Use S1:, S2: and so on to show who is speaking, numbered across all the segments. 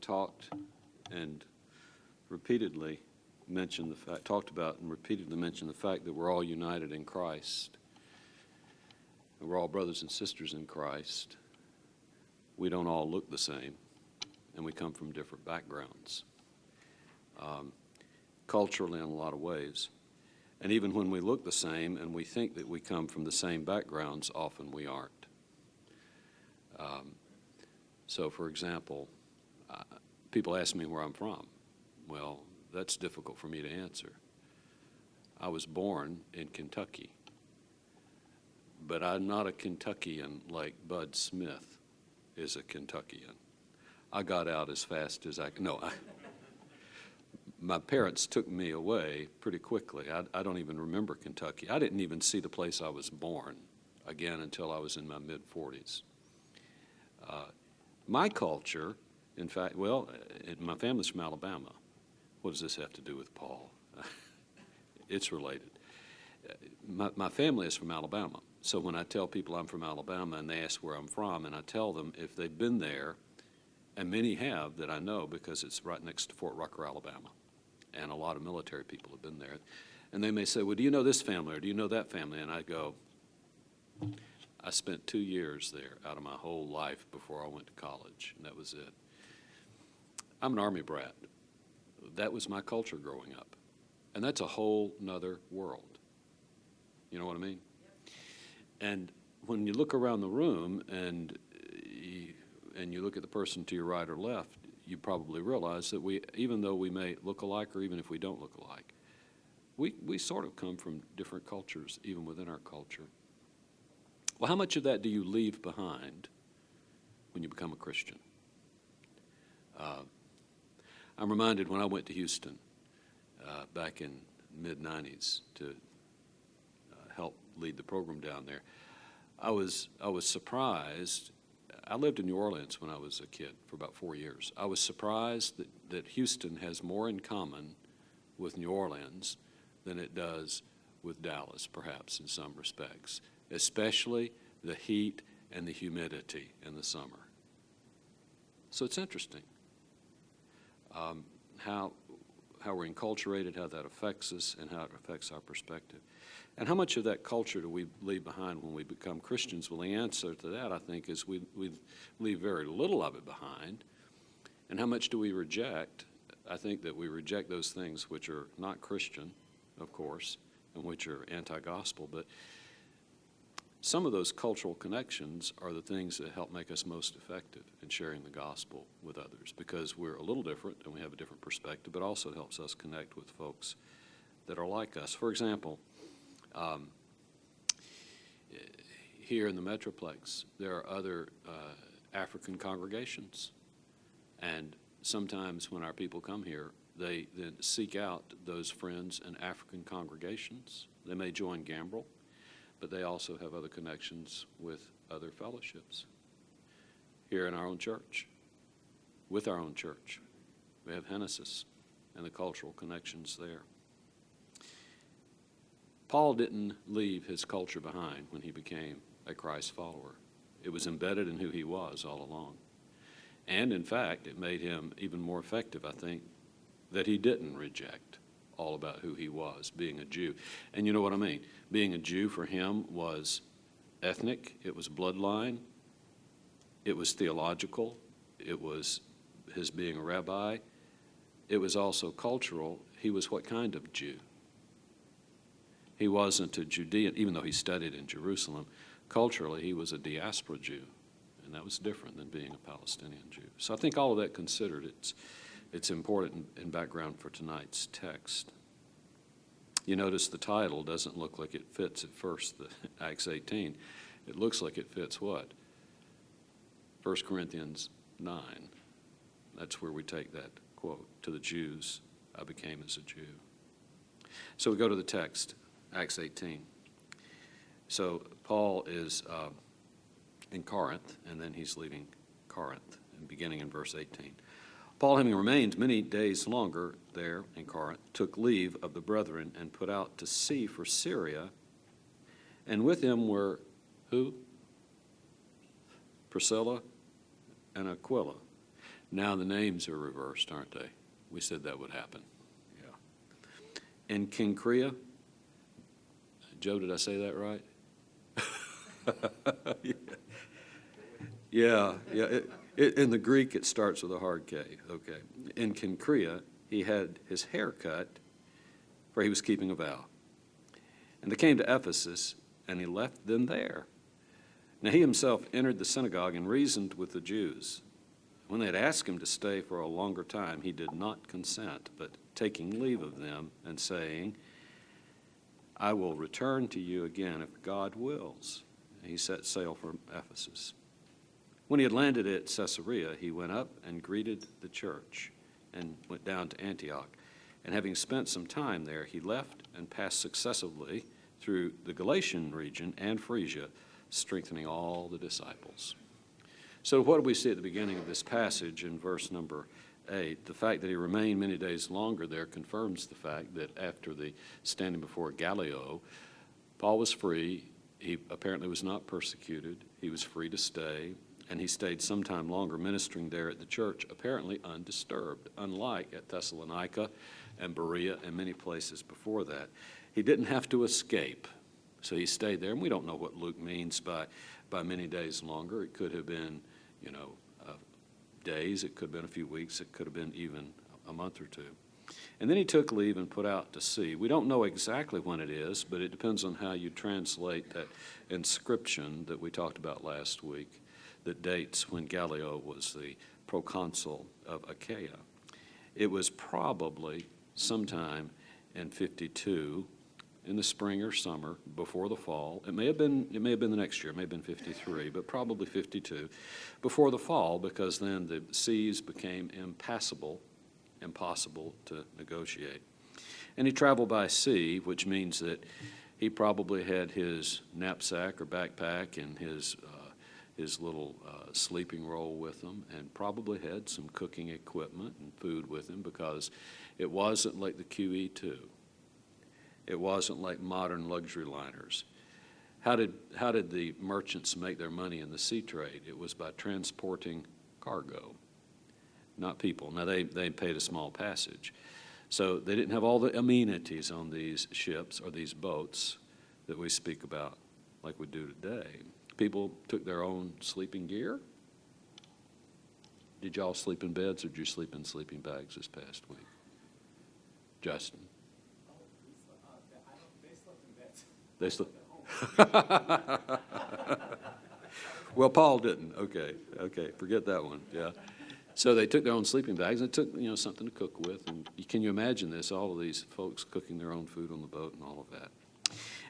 S1: talked and repeatedly mentioned the fact, talked about and repeatedly mentioned the fact that we're all united in Christ. And we're all brothers and sisters in Christ. We don't all look the same, and we come from different backgrounds, culturally in a lot of ways. And even when we look the same and we think that we come from the same backgrounds, often we aren't. So, for example, people ask me where I'm from. Well, that's difficult for me to answer. I was born in Kentucky, but I'm not a Kentuckian like Bud Smith is a Kentuckian. I got out as fast as I could. No, my parents took me away pretty quickly. I don't even remember Kentucky. I didn't even see the place I was born again until I was in my mid-40s. My culture, in fact, well, my family's from Alabama. What does this have to do with Paul? It's related. My family is from Alabama. So when I tell people I'm from Alabama and they ask where I'm from, and I tell them if they've been there, and many have that I know because it's right next to Fort Rucker, Alabama, and a lot of military people have been there. And they may say, well, do you know this family or do you know that family? And I go, I spent 2 years there out of my whole life before I went to college, and that was it. I'm an Army brat. That was my culture growing up. And that's a whole nother world. You know what I mean? Yep. And when you look around the room and you look at the person to your right or left, you probably realize that even though we may look alike or even if we don't look alike, we sort of come from different cultures, even within our culture. Well, how much of that do you leave behind when you become a Christian? I'm reminded when I went to Houston back in mid-'90s to help lead the program down there, I was surprised. I lived in New Orleans when I was a kid for about 4 years. I was surprised that Houston has more in common with New Orleans than it does with Dallas, perhaps, in some respects, especially the heat and the humidity in the summer. So it's interesting how we're enculturated, how that affects us, and how it affects our perspective. And how much of that culture do we leave behind when we become Christians? Well, the answer to that, I think, is we leave very little of it behind. And how much do we reject? I think that we reject those things which are not Christian, of course, and which are anti-gospel. But some of those cultural connections are the things that help make us most effective in sharing the gospel with others, because we're a little different and we have a different perspective, but also helps us connect with folks that are like us. For example, here in the Metroplex, there are other African congregations, and sometimes when our people come here, they then seek out those friends in African congregations. They may join Gambrell, but they also have other connections with other fellowships. Here in our own church, with our own church, we have Genesis and the cultural connections there. Paul didn't leave his culture behind when he became a Christ follower. It was embedded in who he was all along. And in fact, it made him even more effective, I think, that he didn't reject all about who he was, being a Jew. And you know what I mean? Being a Jew for him was ethnic, it was bloodline, it was theological, it was his being a rabbi, it was also cultural. He was what kind of Jew? He wasn't a Judean, even though he studied in Jerusalem. Culturally, he was a diaspora Jew, and that was different than being a Palestinian Jew. So I think all of that considered, it's important in background for tonight's text. You notice the title doesn't look like it fits at first, the Acts 18. It looks like it fits what? 1 Corinthians 9. That's where we take that quote, to the Jews, I became as a Jew. So we go to the text, Acts 18. So Paul is in Corinth, and then he's leaving Corinth, and beginning in verse 18. Paul, having remained many days longer there in Corinth, took leave of the brethren and put out to sea for Syria, and with him were who? Priscilla and Aquila. Now the names are reversed, aren't they? We said that would happen. Yeah. In Cenchrea, Joe, did I say that right? Yeah. In the Greek, it starts with a hard K. Okay. In Cenchrea, he had his hair cut, for he was keeping a vow. And they came to Ephesus, and he left them there. Now he himself entered the synagogue and reasoned with the Jews. When they had asked him to stay for a longer time, he did not consent, but taking leave of them and saying, I will return to you again if God wills. And he set sail from Ephesus. When he had landed at Caesarea, he went up and greeted the church and went down to Antioch. And having spent some time there, he left and passed successively through the Galatian region and Phrygia, strengthening all the disciples. So what do we see at the beginning of this passage in verse number 8? The fact that he remained many days longer there confirms the fact that after the standing before Gallio, Paul was free. He apparently was not persecuted. He was free to stay, and he stayed some time longer ministering there at the church, apparently undisturbed, unlike at Thessalonica and Berea and many places before that. He didn't have to escape, so he stayed there, and we don't know what Luke means by many days longer. It could have been, days, it could have been a few weeks, it could have been even a month or two. And then he took leave and put out to sea. We don't know exactly when it is, but it depends on how you translate that inscription that we talked about last week that dates when Gallio was the proconsul of Achaia. It was probably sometime in 52, in the spring or summer, before the fall. It may have been the next year, it may have been 53, but probably 52, before the fall, because then the seas became impossible to negotiate. And he traveled by sea, which means that he probably had his knapsack or backpack and his little sleeping roll with him, and probably had some cooking equipment and food with him, because it wasn't like the QE2. It wasn't like modern luxury liners. How did the merchants make their money in the sea trade? It was by transporting cargo, not people. Now, they paid a small passage. So they didn't have all the amenities on these ships or these boats that we speak about like we do today. People took their own sleeping gear. Did y'all sleep in beds, or did you sleep in sleeping bags this past week? Justin? They slept. Well, Paul didn't. Okay, forget that one. Yeah. So they took their own sleeping bags. And they took, something to cook with. And can you imagine this? All of these folks cooking their own food on the boat and all of that.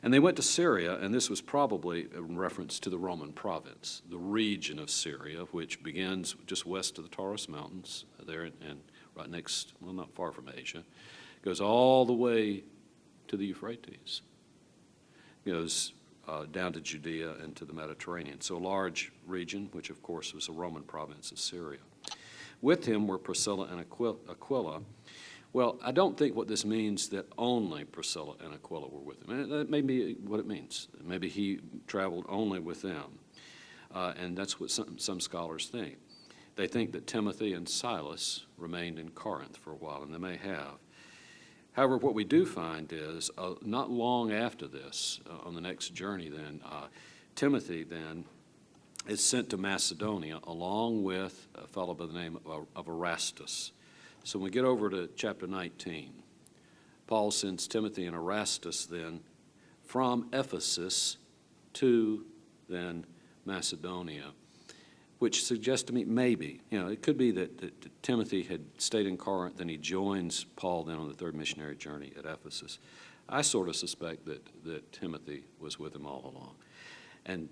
S1: And they went to Syria, and this was probably in reference to the Roman province, the region of Syria, which begins just west of the Taurus Mountains, there and right next, well, not far from Asia, goes all the way to the Euphrates. Goes down to Judea and to the Mediterranean. So a large region, which of course was a Roman province of Syria. With him were Priscilla and Aquila. Well, I don't think what this means that only Priscilla and Aquila were with him. And that may be what it means. Maybe he traveled only with them. And that's what some scholars think. They think that Timothy and Silas remained in Corinth for a while, and they may have. However, what we do find is not long after this, on the next journey then, Timothy then is sent to Macedonia along with a fellow by the name of Erastus. So when we get over to chapter 19, Paul sends Timothy and Erastus then from Ephesus to then Macedonia, which suggests to me maybe, it could be that Timothy had stayed in Corinth, and he joins Paul then on the third missionary journey at Ephesus. I sort of suspect that Timothy was with him all along. And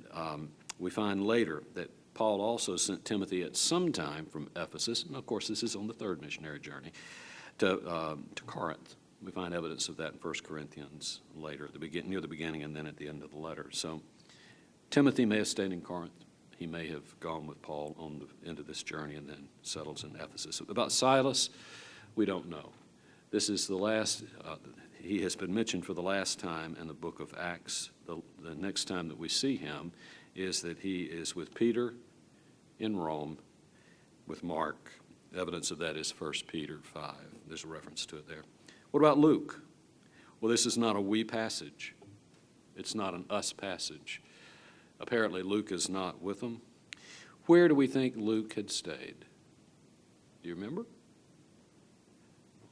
S1: we find later that Paul also sent Timothy at some time from Ephesus, and of course this is on the third missionary journey, to Corinth. We find evidence of that in 1 Corinthians later, near the beginning and then at the end of the letter. So Timothy may have stayed in Corinth. He may have gone with Paul on the end of this journey and then settles in Ephesus. About Silas, we don't know. This is the last, he has been mentioned for the last time in the book of Acts. The next time that we see him is that he is with Peter in Rome, with Mark Evidence of that is 1 Peter 5. There's a reference to it there. What about Luke? Well, this is not a we passage. It's not an us passage. Apparently, Luke is not with them. Where do we think Luke had stayed? Do you remember?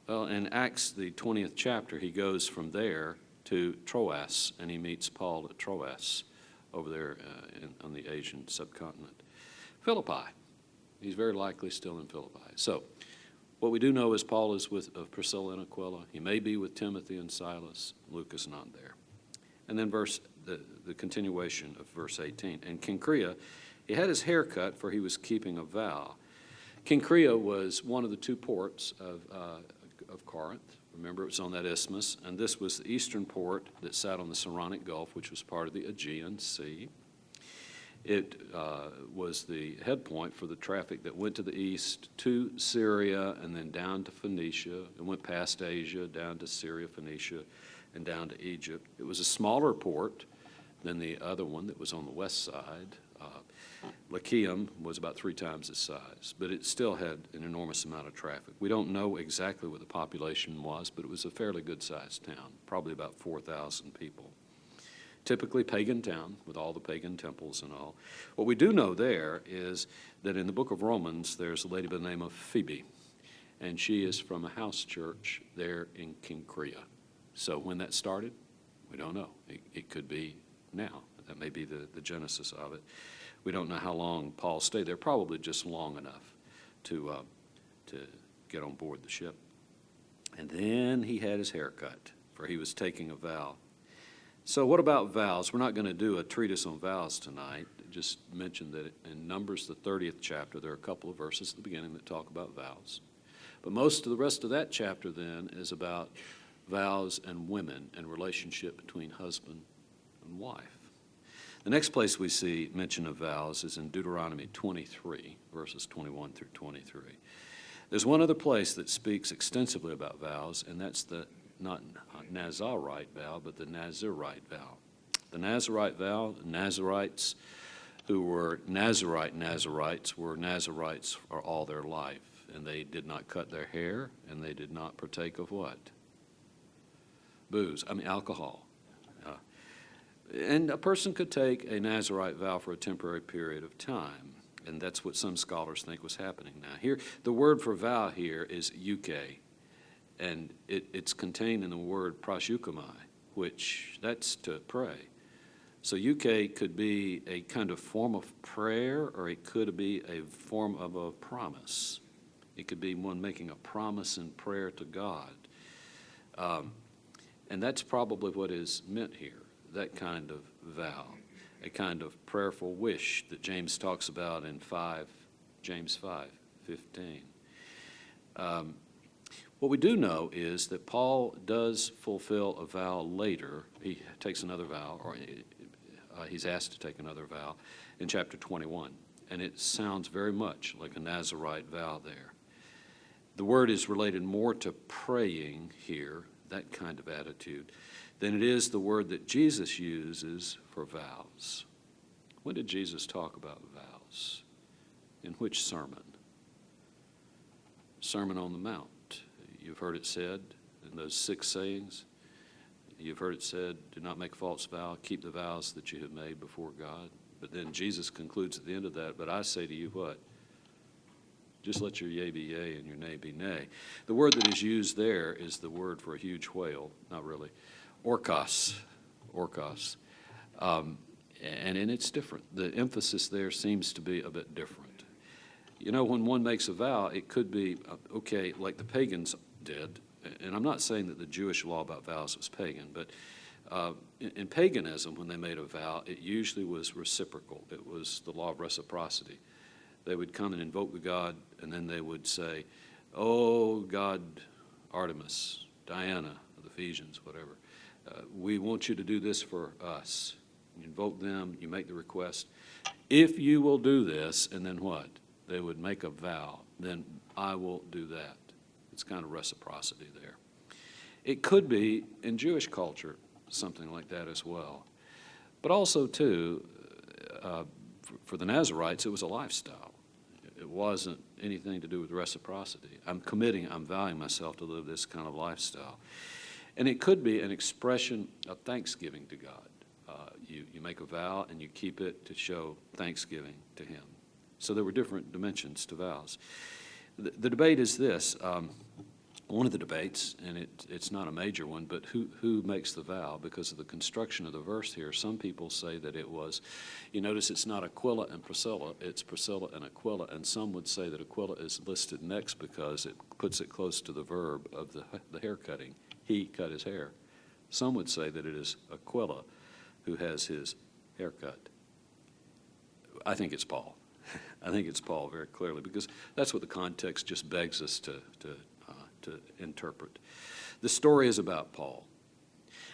S1: Well, in Acts, the 20th chapter, he goes from there to Troas, and he meets Paul at Troas over there on the Asian subcontinent. Philippi. He's very likely still in Philippi. So, what we do know is Paul is with Priscilla and Aquila. He may be with Timothy and Silas. Luke is not there. And then the continuation of verse 18. And Cenchrea, he had his hair cut, for he was keeping a vow. Cenchrea was one of the two ports of Corinth. Remember, it was on that isthmus, and this was the eastern port that sat on the Saronic Gulf, which was part of the Aegean Sea. It was the head point for the traffic that went to the east to Syria and then down to Phoenicia and went past Asia, down to Syria, Phoenicia, and down to Egypt. It was a smaller port than the other one that was on the west side. Lycium was about 3 times its size, but it still had an enormous amount of traffic. We don't know exactly what the population was, but it was a fairly good-sized town, probably about 4,000 people. Typically pagan town with all the pagan temples and all. What we do know there is that in the book of Romans, there's a lady by the name of Phoebe, and she is from a house church there in Cenchrea. So when that started, we don't know. It could be now. That may be the genesis of it. We don't know how long Paul stayed there, probably just long enough to get on board the ship. And then he had his hair cut, for he was taking a vow. So what about vows? We're not going to do a treatise on vows tonight. Just mention that in Numbers, the 30th chapter, there are a couple of verses at the beginning that talk about vows. But most of the rest of that chapter then is about vows and women and relationship between husband and wife. The next place we see mention of vows is in Deuteronomy 23, verses 21 through 23. There's one other place that speaks extensively about vows, and that's the not Nazarite vow, but the Nazirite vow. The Nazirite vow, the Nazirites who were Nazarites were Nazarites for all their life, and they did not cut their hair, and they did not partake of what? Alcohol. And a person could take a Nazirite vow for a temporary period of time, and that's what some scholars think was happening now. Here, the word for vow here is euche, and it's contained in the word proseuchomai, which that's to pray. So euche could be a kind of form of prayer, or it could be a form of a promise. It could be one making a promise in prayer to God. And that's probably what is meant here, that kind of vow, a kind of prayerful wish that James talks about in James 5:15. What we do know is that Paul does fulfill a vow later. He takes another vow, or he's asked to take another vow in chapter 21, and it sounds very much like a Nazirite vow there. The word is related more to praying here, that kind of attitude, than it is the word that Jesus uses for vows. When did Jesus talk about vows? In which sermon? Sermon on the Mount. You've heard it said in those 6 sayings. You've heard it said, do not make a false vow, keep the vows that you have made before God. But then Jesus concludes at the end of that, but I say to you what? Just let your yea be yea and your nay be nay. The word that is used there is the word for a huge whale, not really, orkos. And it's different. The emphasis there seems to be a bit different. You know, when one makes a vow, it could be, okay, like the pagans did, and I'm not saying that the Jewish law about vows was pagan, but in paganism, when they made a vow, it usually was reciprocal. It was the law of reciprocity. They would come and invoke the god, and then they would say, oh, God, Artemis, Diana of the Ephesians, whatever, we want you to do this for us. You invoke them, you make the request. If you will do this, and then what? They would make a vow, then I will do that. It's kind of reciprocity there. It could be, in Jewish culture, something like that as well. But also, too, for the Nazarites, it was a lifestyle. It wasn't anything to do with reciprocity. I'm vowing myself to live this kind of lifestyle. And it could be an expression of thanksgiving to God. You make a vow and you keep it to show thanksgiving to Him. So there were different dimensions to vows. The debate is this. One of the debates, and it's not a major one, but who makes the vow? Because of the construction of the verse here, some people say that it was, you notice it's not Aquila and Priscilla, it's Priscilla and Aquila, and some would say that Aquila is listed next because it puts it close to the verb of the hair cutting. He cut his hair. Some would say that it is Aquila who has his hair cut. I think it's Paul. I think it's Paul very clearly, because that's what the context just begs us to interpret. The story is about Paul,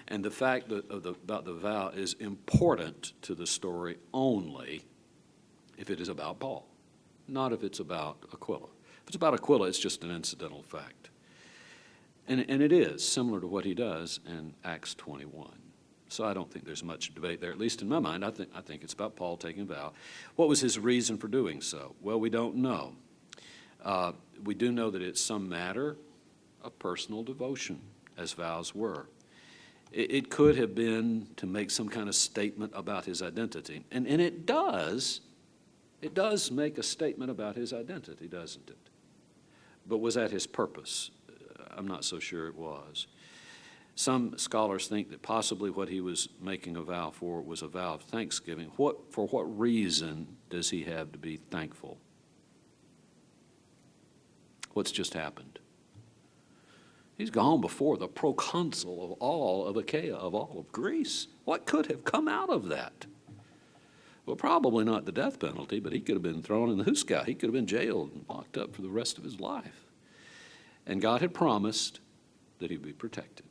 S1: and the fact about the vow is important to the story only if it is about Paul, not if it's about Aquila. If it's about Aquila, it's just an incidental fact. And it is similar to what he does in Acts 21. So I don't think there's much debate there, at least in my mind. I think it's about Paul taking a vow. What was his reason for doing so? Well, we don't know. We do know that it's some matter of personal devotion, as vows were. It could have been to make some kind of statement about his identity. And it does. It does make a statement about his identity, doesn't it? But was that his purpose? I'm not so sure it was. Some scholars think that possibly what he was making a vow for was a vow of thanksgiving. For what reason does he have to be thankful? What's just happened? He's gone before the proconsul of all of Achaia, of all of Greece. What could have come out of that? Well, probably not the death penalty, but he could have been thrown in the hoosegow. He could have been jailed and locked up for the rest of his life. And God had promised that he'd be protected.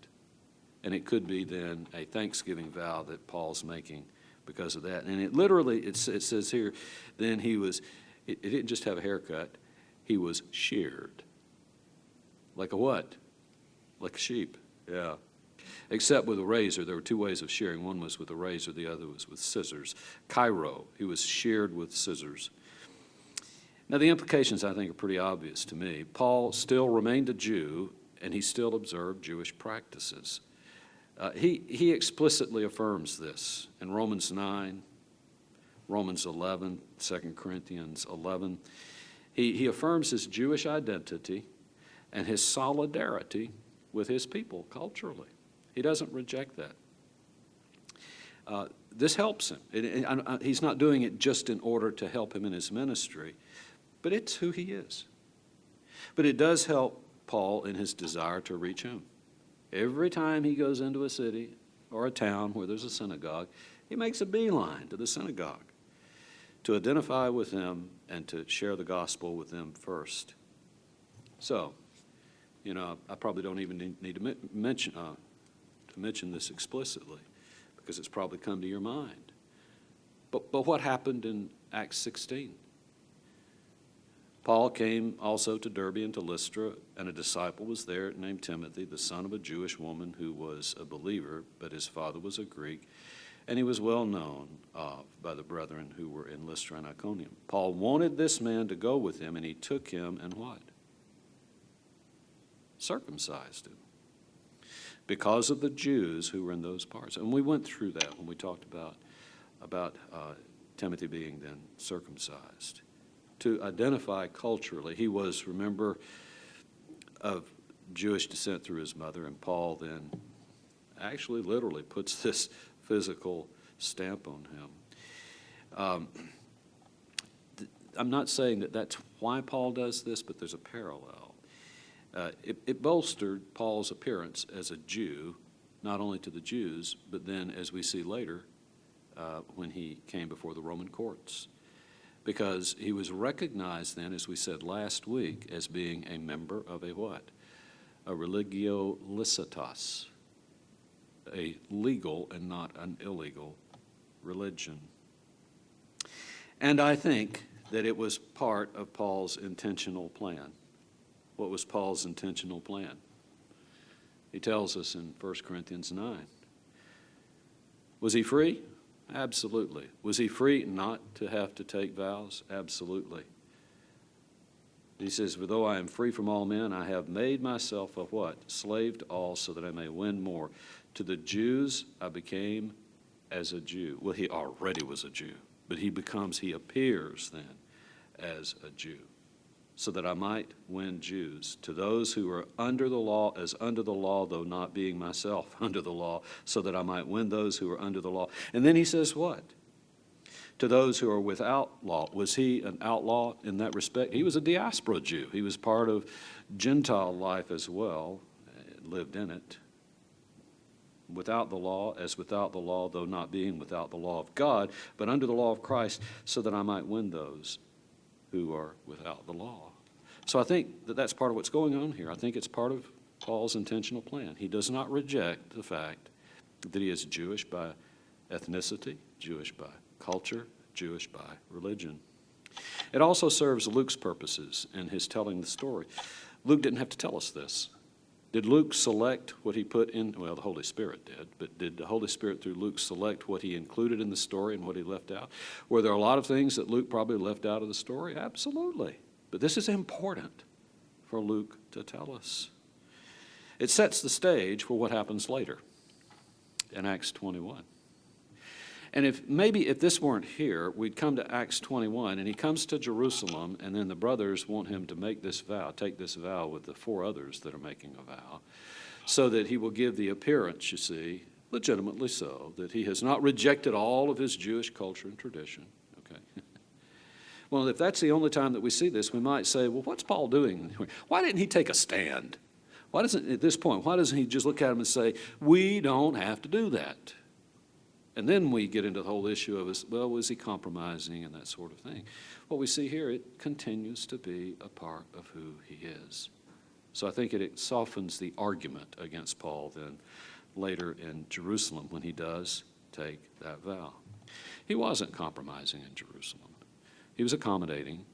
S1: And it could be then a thanksgiving vow that Paul's making because of that. And it literally, it says here, then it didn't just have a haircut, he was sheared. Like a what? Like a sheep, yeah. Except with a razor. There were two ways of shearing. One was with a razor, the other was with scissors. Cairo, he was sheared with scissors. Now the implications, I think, are pretty obvious to me. Paul still remained a Jew, and he still observed Jewish practices. He explicitly affirms this in Romans 9, Romans 11, 2 Corinthians 11. He affirms his Jewish identity and his solidarity with his people culturally. He doesn't reject that. This helps him. He's not doing it just in order to help him in his ministry, but it's who he is. But it does help Paul in his desire to reach him. Every time he goes into a city or a town where there's a synagogue, he makes a beeline to the synagogue to identify with them and to share the gospel with them first. So, I probably don't even need to mention this explicitly because it's probably come to your mind. But what happened in Acts 16? Paul came also to Derbe and to Lystra, and a disciple was there named Timothy, the son of a Jewish woman who was a believer, but his father was a Greek, and he was well known by the brethren who were in Lystra and Iconium. Paul wanted this man to go with him, and he took him and what? Circumcised him. Because of the Jews who were in those parts. And we went through that when we talked about Timothy being then circumcised. To identify culturally, he was, remember, of Jewish descent through his mother, and Paul then actually literally puts this physical stamp on him. I'm not saying that that's why Paul does this, but there's a parallel. It bolstered Paul's appearance as a Jew, not only to the Jews, but then, as we see later, when he came before the Roman courts. Because he was recognized then, as we said last week, as being a member of a what? A religio licitas, a legal and not an illegal religion. And I think that it was part of Paul's intentional plan. What was Paul's intentional plan? He tells us in 1 Corinthians 9. Was he free? Absolutely. Was he free not to have to take vows? Absolutely. He says, "For though I am free from all men, I have made myself a" what? Slave to all, so that I may win more. To the Jews I became as a Jew. Well, he already was a Jew, but he appears then as a Jew, so that I might win Jews. To those who are under the law, as under the law, though not being myself under the law, so that I might win those who are under the law. And then he says what? To those who are without law. Was he an outlaw in that respect? He was a diaspora Jew. He was part of Gentile life as well, lived in it. Without the law, as without the law, though not being without the law of God, but under the law of Christ, so that I might win those who are without the law. So I think that that's part of what's going on here. I think it's part of Paul's intentional plan. He does not reject the fact that he is Jewish by ethnicity, Jewish by culture, Jewish by religion. It also serves Luke's purposes in his telling the story. Luke didn't have to tell us this. Did Luke select what he put in? Well, the Holy Spirit did, but did the Holy Spirit through Luke select what he included in the story and what he left out? Were there a lot of things that Luke probably left out of the story? Absolutely. But this is important for Luke to tell us. It sets the stage for what happens later in Acts 21. And if this weren't here, we'd come to Acts 21, and he comes to Jerusalem, and then the brothers want him to take this vow with the 4 others that are making a vow, so that he will give the appearance, you see, legitimately so, that he has not rejected all of his Jewish culture and tradition. Okay. Well, if that's the only time that we see this, we might say, well, what's Paul doing? Why didn't he take a stand? Why doesn't he just look at him and say, we don't have to do that? And then we get into the whole issue of, well, was he compromising and that sort of thing? What we see here, it continues to be a part of who he is. So I think it softens the argument against Paul then later in Jerusalem when he does take that vow. He wasn't compromising in Jerusalem. He was accommodating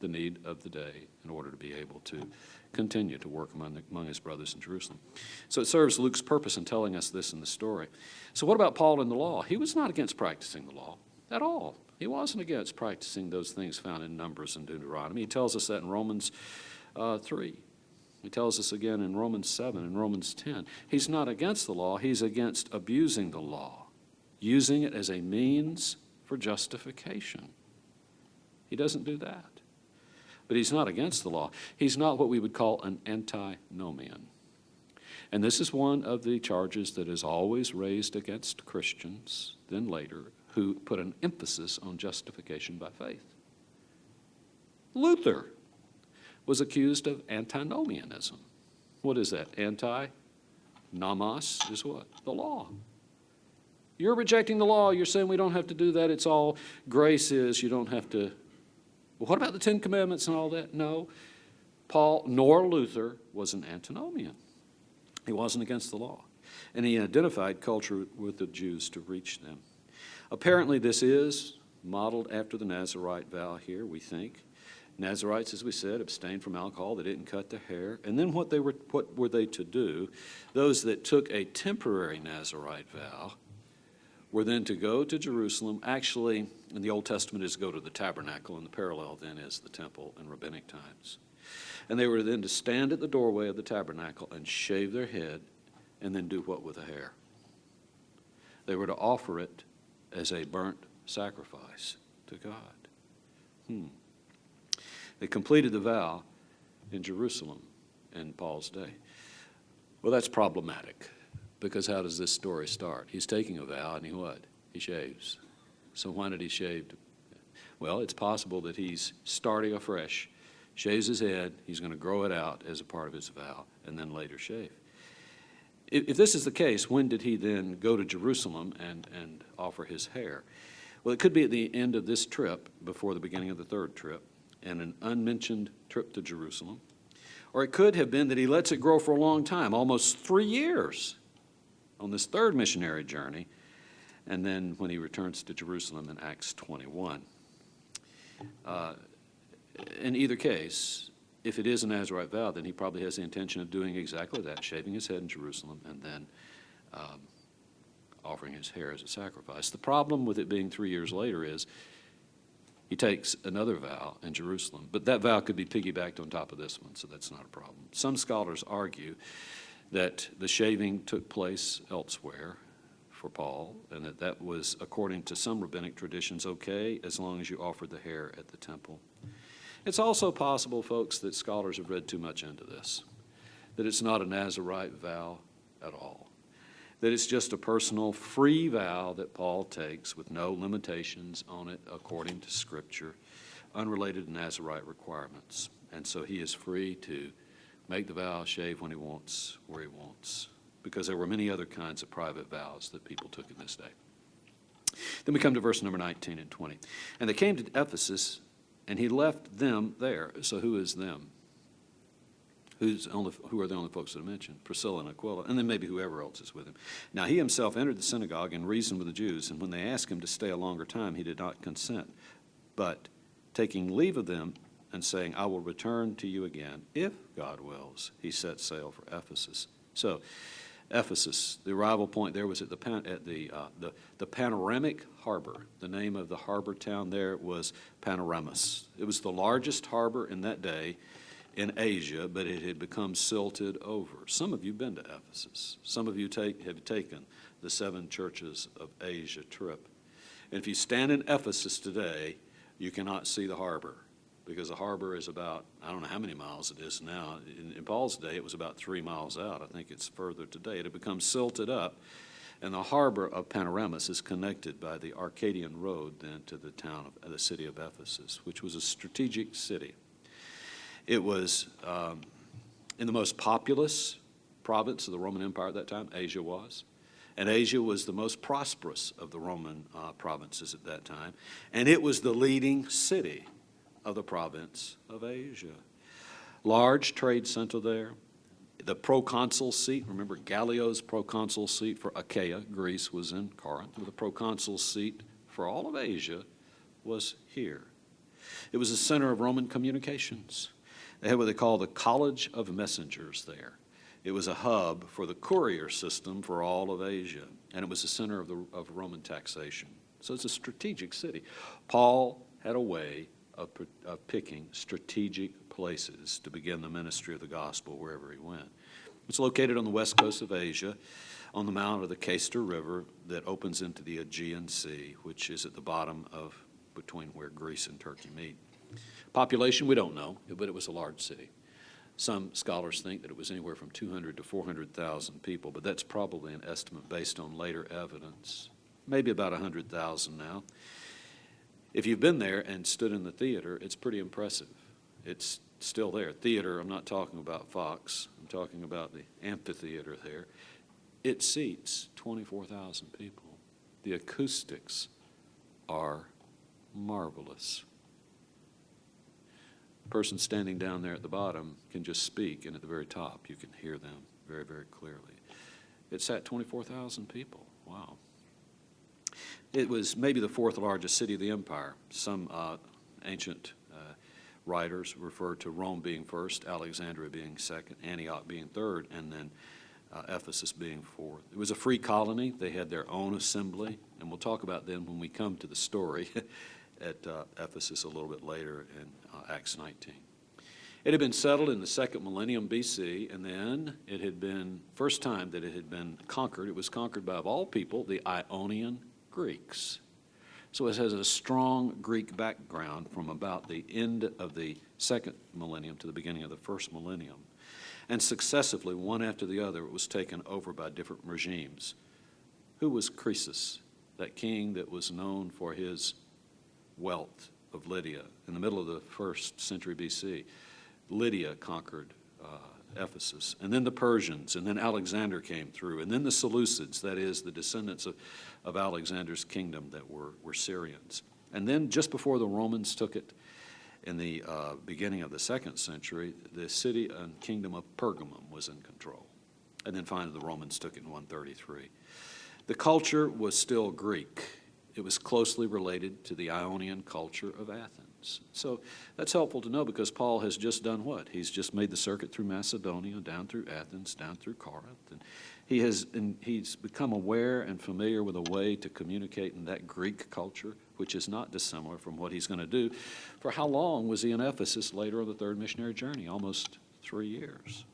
S1: the need of the day in order to be able to continue to work among his brothers in Jerusalem. So it serves Luke's purpose in telling us this in the story. So what about Paul and the law? He was not against practicing the law at all. He wasn't against practicing those things found in Numbers and Deuteronomy. He tells us that in Romans 3. He tells us again in Romans 7 and Romans 10. He's not against the law. He's against abusing the law, using it as a means for justification. He doesn't do that. But he's not against the law. He's not what we would call an antinomian. And this is one of the charges that is always raised against Christians, then later, who put an emphasis on justification by faith. Luther was accused of antinomianism. What is that? Nomos is what? The law. You're rejecting the law. You're saying we don't have to do that. It's all grace is. You don't have to. Well, what about the 10 Commandments and all that? No. Paul nor Luther was an antinomian. He wasn't against the law. And he identified culture with the Jews to reach them. Apparently this is modeled after the Nazirite vow here, we think. Nazirites, as we said, abstained from alcohol. They didn't cut their hair. And then what were they to do? Those that took a temporary Nazirite vow were then to go to Jerusalem. Actually, in the Old Testament is go to the tabernacle, and the parallel then is the temple in rabbinic times. And they were then to stand at the doorway of the tabernacle and shave their head and then do what with the hair? They were to offer it as a burnt sacrifice to God. They completed the vow in Jerusalem in Paul's day. Well, that's problematic, because how does this story start? He's taking a vow, and he shaves. So why did he shave? Well, it's possible that he's starting afresh, shaves his head, he's going to grow it out as a part of his vow, and then later shave. If this is the case, when did he then go to Jerusalem and offer his hair? Well, it could be at the end of this trip, before the beginning of the third trip, and an unmentioned trip to Jerusalem. Or it could have been that he lets it grow for a long time, almost 3 years, on this third missionary journey, and then when he returns to Jerusalem in Acts 21. In either case, if it is a Nazirite vow, then he probably has the intention of doing exactly that, shaving his head in Jerusalem and then offering his hair as a sacrifice. The problem with it being 3 years later is He takes another vow in Jerusalem, but that vow could be piggybacked on top of this one, so that's not a problem. Some scholars argue that the shaving took place elsewhere for Paul, and that was, according to some rabbinic traditions, okay as long as you offered the hair at the temple. It's also possible, folks, that scholars have read too much into this, that it's not a Nazirite vow at all, that it's just a personal free vow that Paul takes with no limitations on it according to Scripture, unrelated to Nazirite requirements. And so he is free to make the vow, shave when he wants, where he wants, because there were many other kinds of private vows that people took in this day. Then we come to verse number 19 and 20. And they came to Ephesus, and he left them there. So who is them? Who are the only folks that are mentioned? Priscilla and Aquila, and then maybe whoever else is with him. Now he himself entered the synagogue and reasoned with the Jews, and when they asked him to stay a longer time, he did not consent. But taking leave of them and saying, I will return to you again, if God wills, he set sail for Ephesus. So Ephesus, the arrival point there was at the Panoramic Harbor. The name of the harbor town there was Panoramus. It was the largest harbor in that day in Asia, but it had become silted over. Some of you have been to Ephesus. Some of you have taken the 7 churches of Asia trip. And if you stand in Ephesus today, you cannot see the harbor, because the harbor is about, I don't know how many miles it is now. In Paul's day, it was about 3 miles out. I think it's further today. It had become silted up, and the harbor of Panoramus is connected by the Arcadian Road then to the city of Ephesus, which was a strategic city. It was in the most populous province of the Roman Empire at that time, Asia was. And Asia was the most prosperous of the Roman provinces at that time. And it was the leading city of the province of Asia. Large trade center there. The proconsul seat, remember Gallio's proconsul seat for Achaia, Greece, was in Corinth. The proconsul seat for all of Asia was here. It was a center of Roman communications. They had what they call the College of Messengers there. It was a hub for the courier system for all of Asia, and it was a center of Roman taxation. So it's a strategic city. Paul had a way of picking strategic places to begin the ministry of the gospel wherever he went. It's located on the west coast of Asia, on the mount of the Cayster River that opens into the Aegean Sea, which is at the bottom of between where Greece and Turkey meet. Population, we don't know, but it was a large city. Some scholars think that it was anywhere from 200 to 400,000 people, but that's probably an estimate based on later evidence. Maybe about 100,000 now. If you've been there and stood in the theater, it's pretty impressive. It's still there. Theater, I'm not talking about Fox. I'm talking about the amphitheater there. It seats 24,000 people. The acoustics are marvelous. The person standing down there at the bottom can just speak, and at the very top you can hear them very, very clearly. It sat 24,000 people. Wow. It was maybe the 4th largest city of the empire. Some ancient writers refer to Rome being first, Alexandria being second, Antioch being third, and then Ephesus being fourth. It was a free colony. They had their own assembly, and we'll talk about them when we come to the story at Ephesus a little bit later in Acts 19. It had been settled in the 2nd millennium BC, and then it had been, first time that it had been conquered, it was conquered by, of all people, the Ionian Greeks. So it has a strong Greek background from about the end of the 2nd millennium to the beginning of the 1st millennium. And successively, one after the other, it was taken over by different regimes. Who was Croesus, that king that was known for his wealth of Lydia in the middle of the 1st century BC? Lydia conquered Ephesus, and then the Persians, and then Alexander came through, and then the Seleucids, that is, the descendants of Alexander's kingdom that were Syrians. And then just before the Romans took it in the beginning of the 2nd century, the city and kingdom of Pergamum was in control. And then finally the Romans took it in 133. The culture was still Greek. It was closely related to the Ionian culture of Athens. Athens. So that's helpful to know because Paul has just done what? He's just made the circuit through Macedonia, down through Athens, down through Corinth. And he's become aware and familiar with a way to communicate in that Greek culture, which is not dissimilar from what he's going to do. For how long was he in Ephesus later on the third missionary journey? Almost 3 years.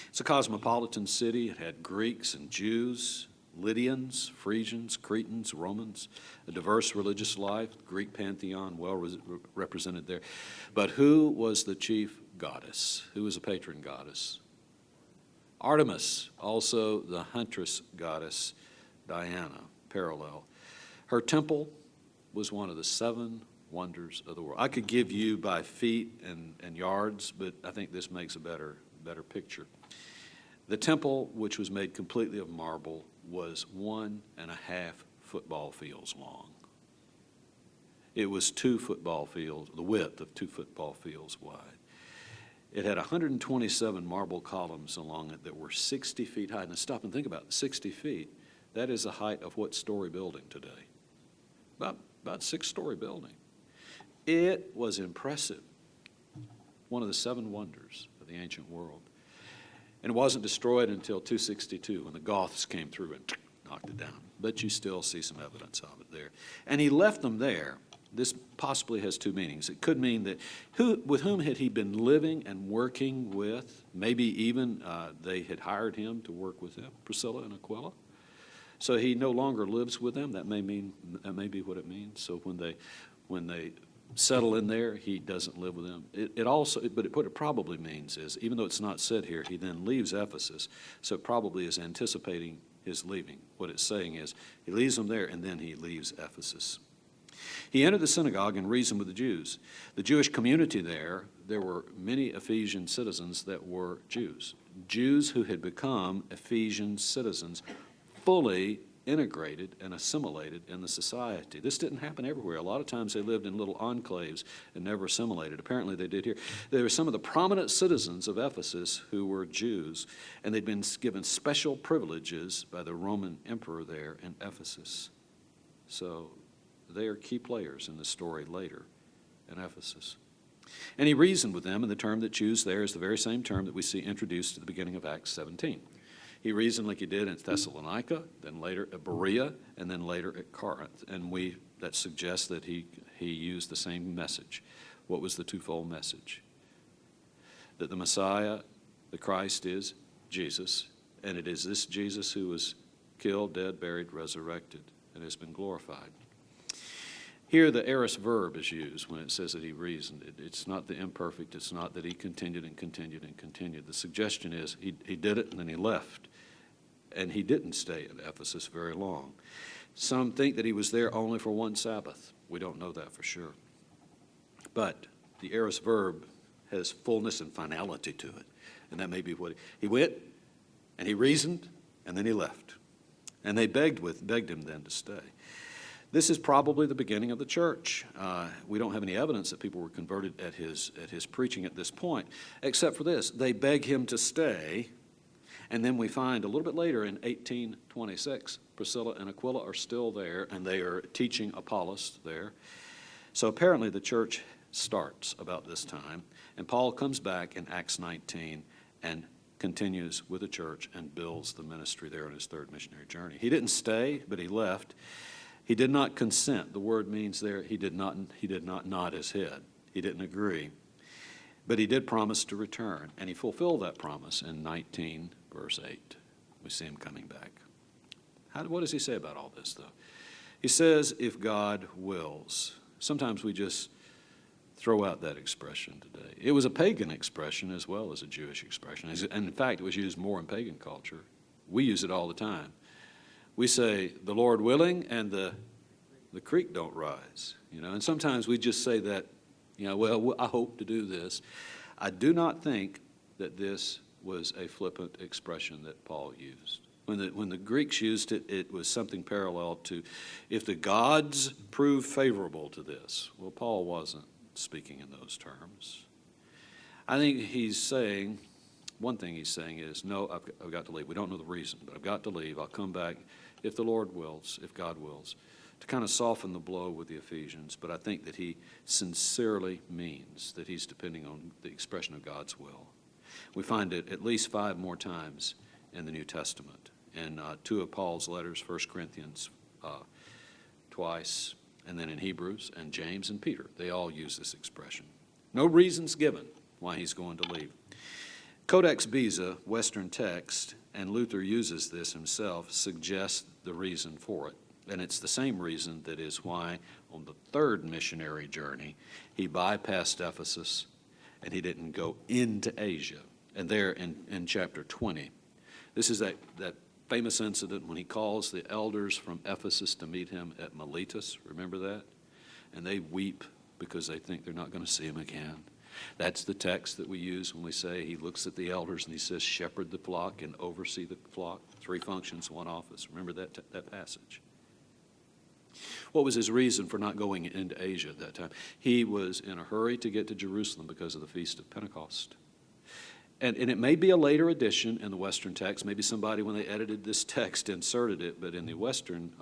S1: It's a cosmopolitan city. It had Greeks and Jews, Lydians, Frisians, Cretans, Romans, a diverse religious life, Greek pantheon well represented there. But who was the chief goddess? Who was the patron goddess? Artemis, also the huntress goddess, Diana, parallel. Her temple was one of the 7 wonders of the world. I could give you by feet and yards, but I think this makes a better picture. The temple, which was made completely of marble, was 1.5 football fields long. It was 2 football fields, the width of 2 football fields wide. It had 127 marble columns along it that were 60 feet high. Now stop and think about it. 60 feet. That is the height of what story building today? About 6-story building. It was impressive. One of the 7 wonders of the ancient world. And it wasn't destroyed until 262 when the Goths came through and knocked it down. But you still see some evidence of it there. And he left them there. This possibly has 2 meanings. It could mean that with whom had he been living and working with? Maybe even they had hired him to work with them, Priscilla and Aquila. So he no longer lives with them. That may be what it means. So when they settle in there, he doesn't live with them. What it probably means is, even though it's not said here, he then leaves Ephesus. So it probably is anticipating his leaving. What it's saying is he leaves them there and then he leaves Ephesus. He entered the synagogue and reasoned with the Jews. The Jewish community there were many Ephesian citizens that were Jews. Jews who had become Ephesian citizens, fully integrated and assimilated in the society. This didn't happen everywhere. A lot of times they lived in little enclaves and never assimilated. Apparently they did here. There were some of the prominent citizens of Ephesus who were Jews, and they'd been given special privileges by the Roman emperor there in Ephesus. So they are key players in the story later in Ephesus. And he reasoned with them, and the term that's used there is the very same term that we see introduced at the beginning of Acts 17. He reasoned like he did in Thessalonica, then later at Berea, and then later at Corinth. And that suggests that he used the same message. What was the twofold message? That the Messiah, the Christ, is Jesus, and it is this Jesus who was killed, dead, buried, resurrected, and has been glorified. Here the aorist verb is used when it says that he reasoned. It's not the imperfect. It's not that he continued and continued and continued. The suggestion is he did it and then he left. And he didn't stay at Ephesus very long. Some think that he was there only for 1 Sabbath. We don't know that for sure. But the aorist verb has fullness and finality to it. And that may be what he went and he reasoned and then he left. And they begged him then to stay. This is probably the beginning of the church. We don't have any evidence that people were converted at his preaching at this point, except for this. They beg him to stay, and then we find a little bit later in 1826, Priscilla and Aquila are still there, and they are teaching Apollos there. So apparently the church starts about this time, and Paul comes back in Acts 19 and continues with the church and builds the ministry there on his third missionary journey. He didn't stay, but he left. He did not consent. The word means there he did not nod his head. He didn't agree. But he did promise to return, and he fulfilled that promise in 19, verse 8. We see him coming back. What does he say about all this, though? He says, if God wills. Sometimes we just throw out that expression today. It was a pagan expression as well as a Jewish expression. And in fact, it was used more in pagan culture. We use it all the time. We say, the Lord willing, and the creek don't rise. And sometimes we just say that, well, I hope to do this. I do not think that this was a flippant expression that Paul used. When the Greeks used it, it was something parallel to, if the gods prove favorable to this. Well, Paul wasn't speaking in those terms. I think he's saying, one thing he's saying is, no, I've got to leave. We don't know the reason, but I've got to leave. I'll come back if the Lord wills, if God wills. to kind of soften the blow with the Ephesians, but I think that he sincerely means that he's depending on the expression of God's will. We find it at least 5 more times in the New Testament. In 2 of Paul's letters, 1 Corinthians twice, and then in Hebrews and James and Peter. They all use this expression. No reasons given why he's going to leave. Codex Visa, Western text, and Luther uses this himself, suggests the reason for it. And it's the same reason that is why on the 3rd missionary journey he bypassed Ephesus and he didn't go into Asia. And there in chapter 20, this is that famous incident when he calls the elders from Ephesus to meet him at Miletus. Remember that? And they weep because they think they're not going to see him again. That's the text that we use when we say he looks at the elders and he says, shepherd the flock and oversee the flock. 3 functions, 1 office. Remember that passage? What was his reason for not going into Asia at that time? He was in a hurry to get to Jerusalem because of the Feast of Pentecost. And it may be a later addition in the Western text. Maybe somebody, when they edited this text, inserted it. But in the Western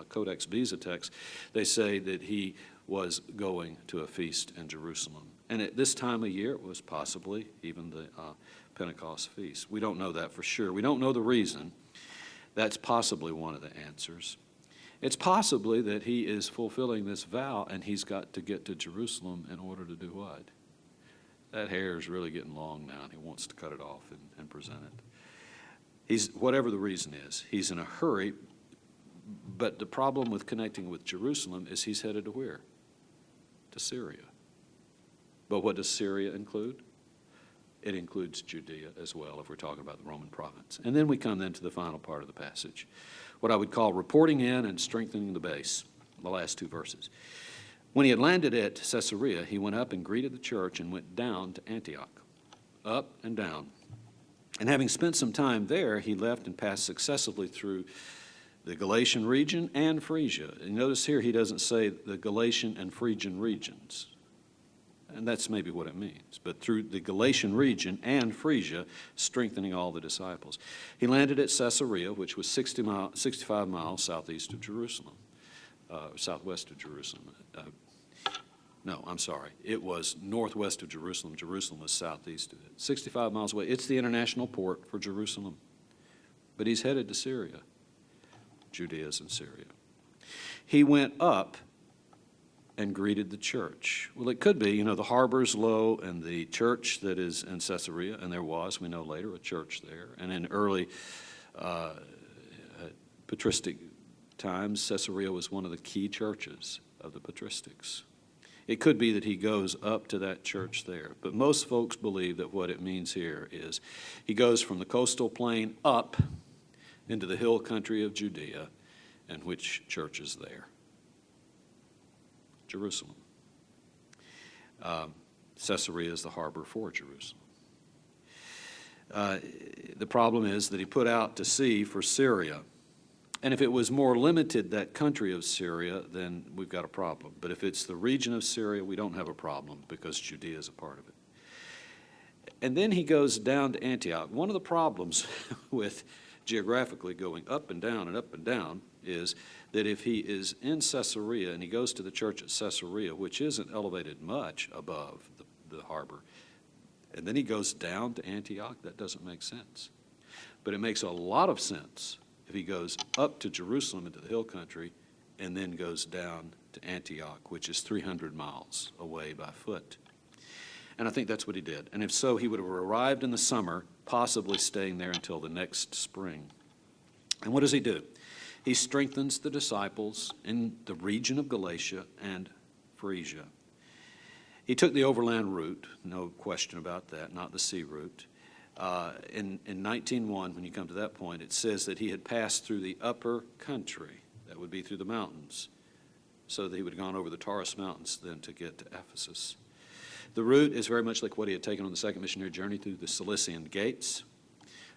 S1: Codex Visa text, they say that he was going to a feast in Jerusalem. And at this time of year, it was possibly even the Pentecost feast. We don't know that for sure. We don't know the reason. That's possibly one of the answers. It's possibly that he is fulfilling this vow and he's got to get to Jerusalem in order to do what? That hair is really getting long now and he wants to cut it off and present it. Whatever the reason is, he's in a hurry, but the problem with connecting with Jerusalem is he's headed to where? To Syria. But what does Syria include? It includes Judea as well, if we're talking about the Roman province. And then we come then to the final part of the passage, what I would call reporting in and strengthening the base, the last 2 verses. When he had landed at Caesarea, he went up and greeted the church and went down to Antioch, up and down. And having spent some time there, he left and passed successively through the Galatian region and Phrygia. And notice here he doesn't say the Galatian and Phrygian regions. And that's maybe what it means. But through the Galatian region and Phrygia, strengthening all the disciples. He landed at Caesarea, which was 65 miles southeast of Jerusalem, southwest of Jerusalem. No, I'm sorry. It was northwest of Jerusalem. Jerusalem was southeast of it. 65 miles away. It's the international port for Jerusalem. But he's headed to Syria. Judea's in Syria. He went up and greeted the church. Well, it could be, the harbor's low and the church that is in Caesarea, and there was, we know later, a church there. And in early patristic times, Caesarea was one of the key churches of the patristics. It could be that he goes up to that church there, but most folks believe that what it means here is he goes from the coastal plain up into the hill country of Judea, and which church is there? Jerusalem. Caesarea is the harbor for Jerusalem. The problem is that he put out to sea for Syria. And if it was more limited, that country of Syria, then we've got a problem. But if it's the region of Syria, we don't have a problem because Judea is a part of it. And then he goes down to Antioch. One of the problems with geographically going up and down is that if he is in Caesarea and he goes to the church at Caesarea, which isn't elevated much above the harbor, and then he goes down to Antioch, that doesn't make sense. But it makes a lot of sense if he goes up to Jerusalem into the hill country and then goes down to Antioch, which is 300 miles away by foot. And I think that's what he did. And if so, he would have arrived in the summer, possibly staying there until the next spring. And what does he do? He strengthens the disciples in the region of Galatia and Phrygia. He took the overland route, no question about that, not the sea route. In 19:1, when you come to that point, it says that he had passed through the upper country, that would be through the mountains, so that he would have gone over the Taurus Mountains then to get to Ephesus. The route is very much like what he had taken on the second missionary journey through the Cilician Gates,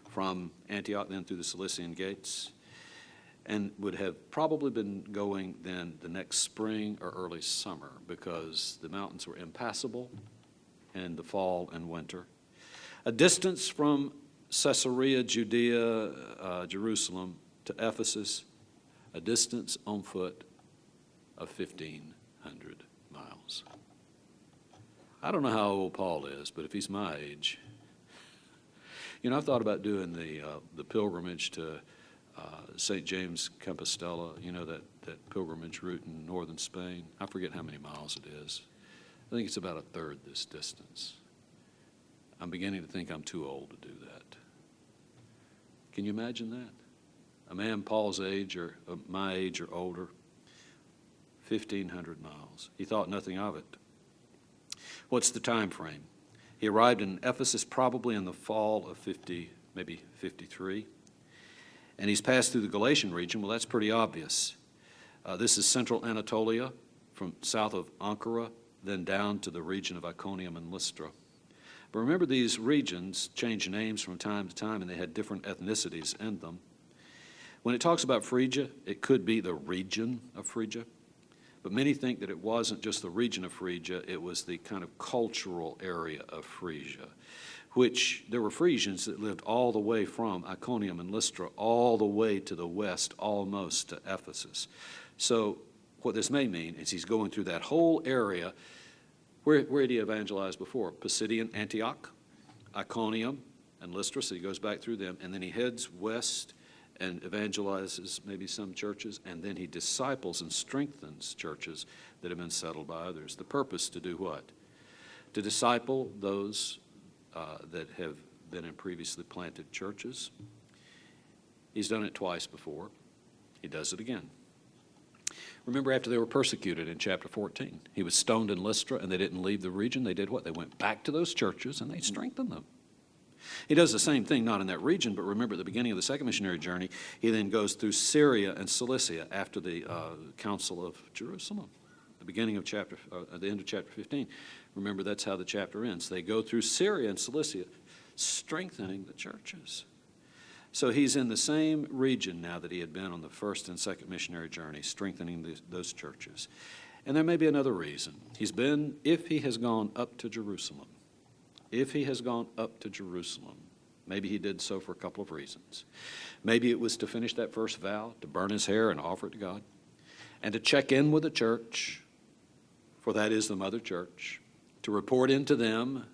S1: from Antioch then through the Cilician Gates, and would have probably been going then the next spring or early summer because the mountains were impassable in the fall and winter. A distance from Caesarea, Judea, Jerusalem to Ephesus, a distance on foot of 1,500 miles. I don't know how old Paul is, but if he's my age, I've thought about doing the pilgrimage to St. James Compostela, that pilgrimage route in northern Spain. I forget how many miles it is. I think it's about a third this distance. I'm beginning to think I'm too old to do that. Can you imagine that? A man Paul's age or my age or older, 1,500 miles. He thought nothing of it. What's the time frame? He arrived in Ephesus probably in the fall of 50, maybe 53. And he's passed through the Galatian region. Well, that's pretty obvious. This is central Anatolia, from south of Ankara, then down to the region of Iconium and Lystra. But remember, these regions change names from time to time, and they had different ethnicities in them. When it talks about Phrygia, it could be the region of Phrygia. But many think that it wasn't just the region of Phrygia, it was the kind of cultural area of Phrygia, which there were Phrygians that lived all the way from Iconium and Lystra, all the way to the west, almost to Ephesus. So what this may mean is he's going through that whole area. Where did he evangelize before? Pisidian Antioch, Iconium, and Lystra, so he goes back through them, and then he heads west and evangelizes maybe some churches, and then he disciples and strengthens churches that have been settled by others. The purpose to do what? To disciple those that have been in previously planted churches. He's done it twice before. He does it again. Remember, after they were persecuted in chapter 14, he was stoned in Lystra, and they didn't leave the region. They did what? They went back to those churches, and they strengthened them. He does the same thing, not in that region, but remember at the beginning of the second missionary journey, he then goes through Syria and Cilicia after the Council of Jerusalem, the beginning of at the end of chapter 15. Remember, that's how the chapter ends. They go through Syria and Cilicia, strengthening the churches. So he's in the same region now that he had been on the first and second missionary journey, strengthening those churches. And there may be another reason. If he has gone up to Jerusalem, maybe he did so for a couple of reasons. Maybe it was to finish that first vow, to burn his hair and offer it to God, and to check in with the church, for that is the mother church, to report into them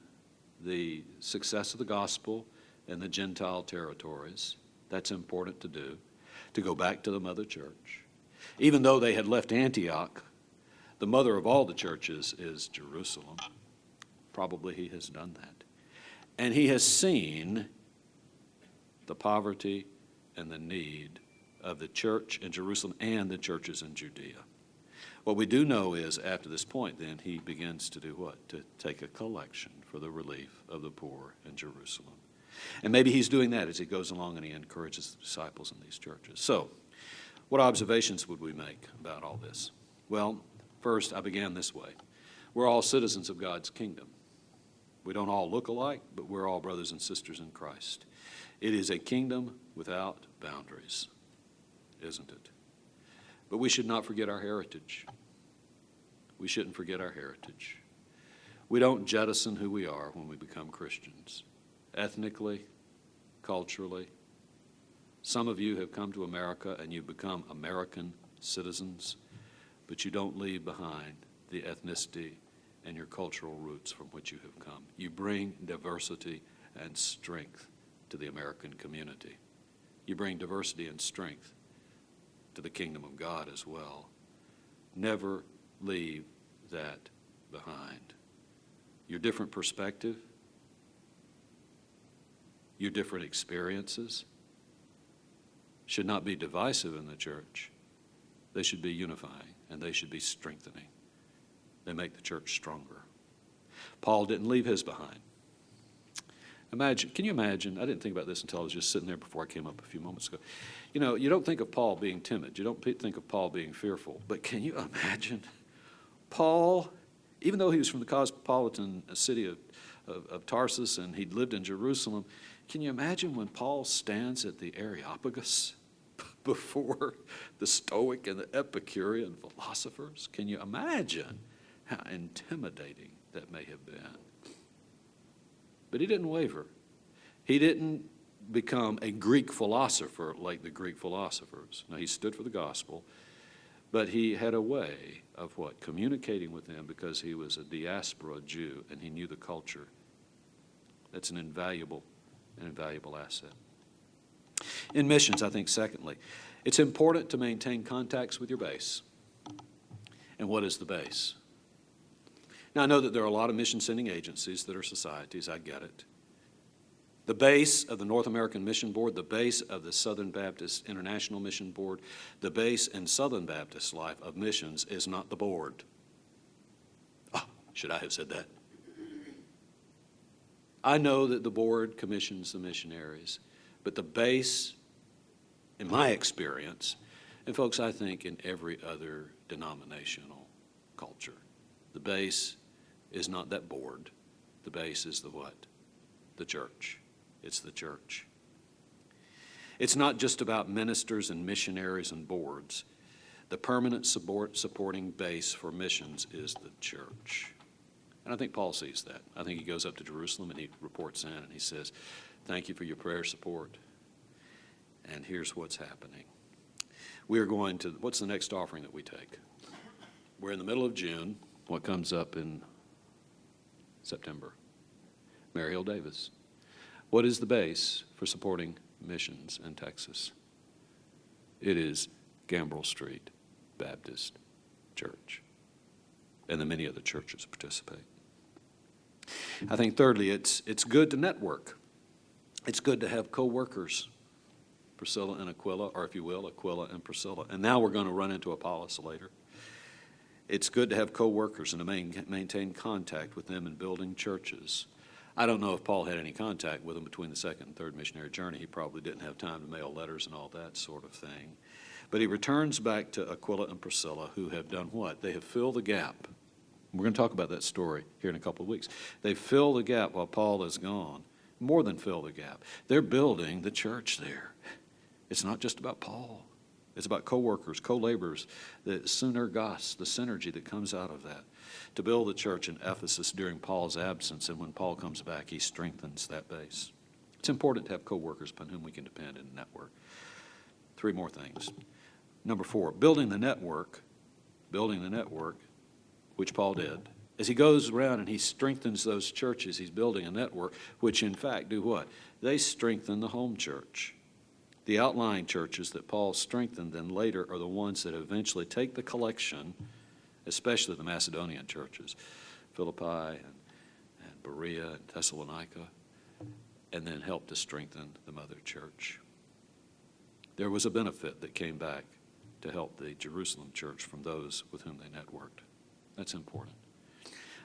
S1: the success of the gospel in the Gentile territories. That's important to do, to go back to the mother church. Even though they had left Antioch, the mother of all the churches is Jerusalem. Probably he has done that. And he has seen the poverty and the need of the church in Jerusalem and the churches in Judea. What we do know is after this point, then, he begins to do what? To take a collection for the relief of the poor in Jerusalem. And maybe he's doing that as he goes along and he encourages the disciples in these churches. So, what observations would we make about all this? Well, first, I began this way. We're all citizens of God's kingdom. We don't all look alike, but we're all brothers and sisters in Christ. It is a kingdom without boundaries, isn't it? But we should not forget our heritage. We shouldn't forget our heritage. We don't jettison who we are when we become Christians, ethnically, culturally. Some of you have come to America and you've become American citizens, but you don't leave behind the ethnicity and your cultural roots from which you have come. You bring diversity and strength to the American community. You bring diversity and strength to the kingdom of God as well. Never leave that behind. Your different perspective, your different experiences should not be divisive in the church. They should be unifying, and they should be strengthening. They make the church stronger. Paul didn't leave his behind. Can you imagine? I didn't think about this until I was just sitting there before I came up a few moments ago. You don't think of Paul being timid. You don't think of Paul being fearful. But can you imagine Paul, even though he was from the cosmopolitan city of Tarsus and he'd lived in Jerusalem, can you imagine when Paul stands at the Areopagus before the Stoic and the Epicurean philosophers? Can you imagine how intimidating that may have been? But he didn't waver. He didn't become a Greek philosopher like the Greek philosophers. Now, he stood for the gospel, But he had a way of what? Communicating with them because he was a diaspora Jew and he knew the culture. That's an invaluable asset. In missions, I think, secondly, it's important to maintain contacts with your base. And what is the base? Now, I know that there are a lot of mission-sending agencies that are societies. I get it. The base of the North American Mission Board, the base of the Southern Baptist International Mission Board, the base in Southern Baptist life of missions is not the board. Oh, should I have said that? I know that the board commissions the missionaries, but the base, in my experience, and folks, I think in every other denominational culture, the base is not that board. The base is the what? The church. It's the church. It's not just about ministers and missionaries and boards. The permanent supporting base for missions is the church. And I think Paul sees that. I think he goes up to Jerusalem and he reports in and he says, thank you for your prayer support. And here's what's happening. We are going to, what's the next offering that we take? We're in the middle of June. What comes up in September? Mary Hill Davis. What is the base for supporting missions in Texas? It is Gambrell Street Baptist Church. And the many other churches participate. I think thirdly, it's good to network. It's good to have co-workers, Priscilla and Aquila, or if you will, Aquila and Priscilla. And now we're going to run into Apollos later. It's good to have co-workers and to maintain contact with them in building churches. I don't know if Paul had any contact with them between the second and third missionary journey. He probably didn't have time to mail letters and all that sort of thing. But he returns back to Aquila and Priscilla, who have done what? They have filled the gap. We're going to talk about that story here in a couple of weeks. They fill the gap while Paul is gone. More than fill the gap. They're building the church there. It's not just about Paul. It's about co-workers, co-laborers, the synergos, the synergy that comes out of that, to build the church in Ephesus during Paul's absence, and when Paul comes back, he strengthens that base. It's important to have co-workers upon whom we can depend in a network. Three more things. Number 4, building the network, which Paul did. As he goes around and he strengthens those churches, he's building a network, which in fact do what? They strengthen the home church. The outlying churches that Paul strengthened then later are the ones that eventually take the collection, especially the Macedonian churches, Philippi and Berea and Thessalonica, and then help to strengthen the mother church. There was a benefit that came back to help the Jerusalem church from those with whom they networked. That's important.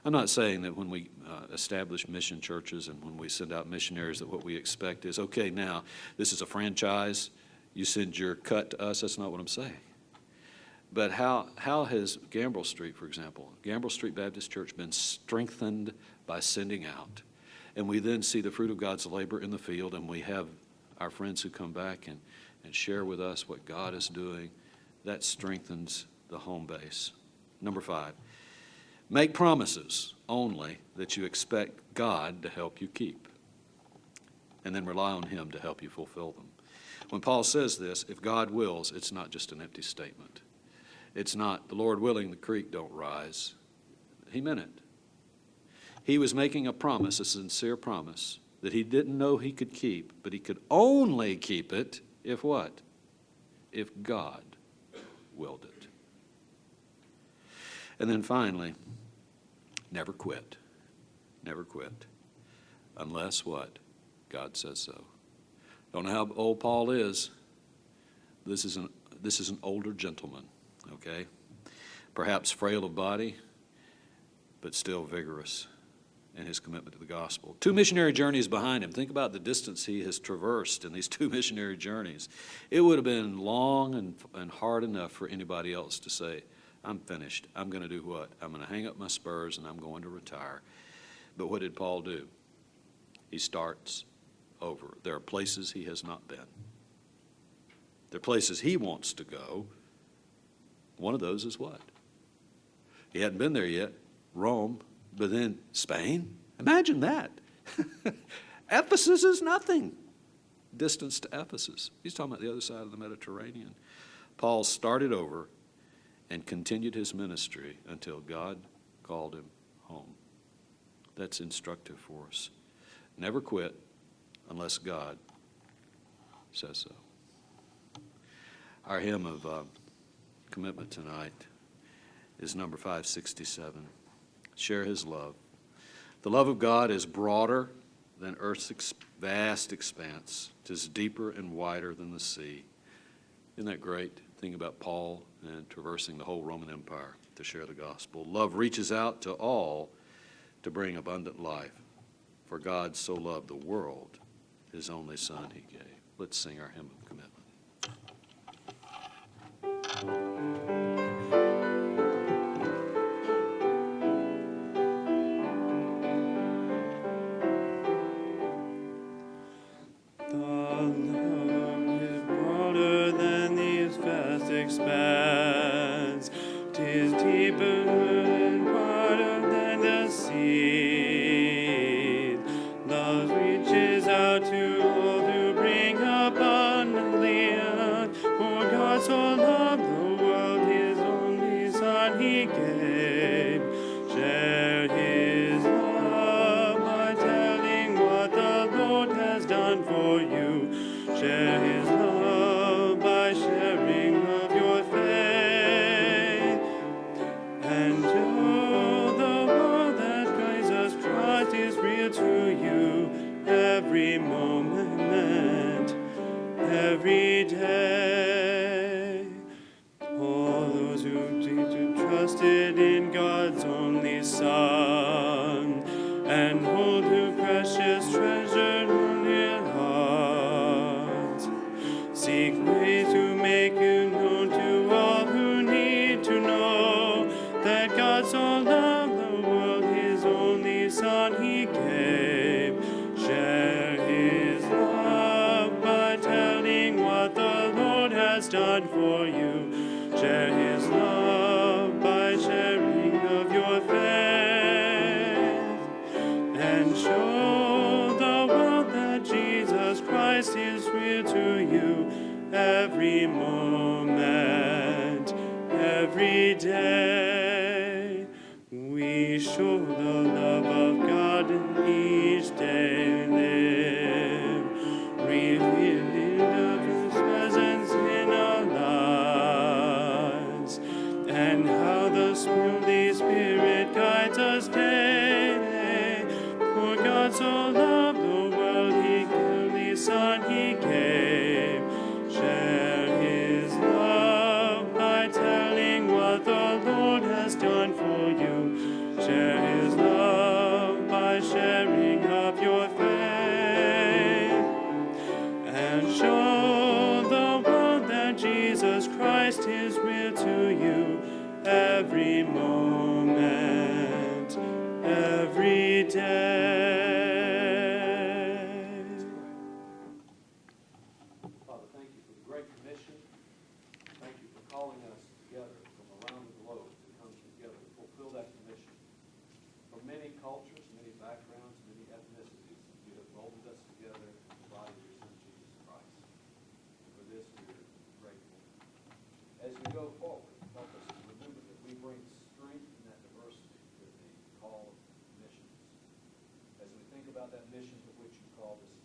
S1: I'm not saying that when we establish mission churches and when we send out missionaries that what we expect is, okay, now this is a franchise, you send your cut to us. That's not what I'm saying. But how has Gambrell Street, for example, Gambrell Street Baptist Church been strengthened by sending out? And we then see the fruit of God's labor in the field, and we have our friends who come back and share with us what God is doing. That strengthens the home base. Number 5. Make promises only that you expect God to help you keep, and then rely on Him to help you fulfill them. When Paul says this, if God wills, it's not just an empty statement. It's not, the Lord willing, the creek don't rise. He meant it. He was making a promise, a sincere promise, that he didn't know he could keep, but he could only keep it if what? If God willed it. And then finally, never quit. Never quit. Unless what? God says so. Don't know how old Paul is. This is an older gentleman, okay? Perhaps frail of body, but still vigorous in his commitment to the gospel. 2 missionary journeys behind him. Think about the distance he has traversed in these 2 missionary journeys. It would have been long and hard enough for anybody else to say, I'm finished. I'm going to do what? I'm going to hang up my spurs and I'm going to retire. But what did Paul do? He starts over. There are places he has not been. There are places he wants to go. One of those is what? He hadn't been there yet. Rome, but then Spain. Imagine that. Ephesus is nothing. Distance to Ephesus. He's talking about the other side of the Mediterranean. Paul started over. and continued his ministry until God called him home. That's instructive for us. Never quit unless God says so. Our hymn of commitment tonight is number 567. Share his love. The love of God is broader than earth's vast expanse. 'Tis deeper and wider than the sea. Isn't that great? Think about Paul and traversing the whole Roman Empire to share the gospel. Love reaches out to all to bring abundant life. For God so loved the world, his only Son he gave. Let's sing our hymn of commitment.
S2: Expanse, 'tis deeper and wider than the sea. Love reaches out to all to bring abundantly. For God so loved the world, his only Son he gave. Share his love by telling what the Lord has done for you. Share his love by sharing of your faith, and show the world that Jesus Christ is real to you every moment, every day. All those who trusted in God's only Son and hold to precious treasure in their hearts, seek ways to make you known to all who need to know that God so loved the world, his only Son he gave. Share his love by telling what the Lord has done for you. Share his love by sharing of your faith, and show the world that Jesus Christ is real to you every moment, every day. We show the love of God in each day live, revealing of his presence in our lives, and how the Holy Spirit guides us daily. For God so loved the world, he gave his Son he gave. Share his love by telling what the Lord has done for you. Share his love by sharing of your faith, and show the world that Jesus Christ is real to you every moment, every day.
S1: Father, thank you for the Great Commission. Thank you for calling us together from around the globe to come together to fulfill that commission. From many cultures, many backgrounds, many ethnicities, you have molded us together in the body of your Son, Jesus Christ. And for this, we are grateful. As we go forward, help us to remember that we bring strength in that diversity to the call of missions. As we think about that mission to which you called us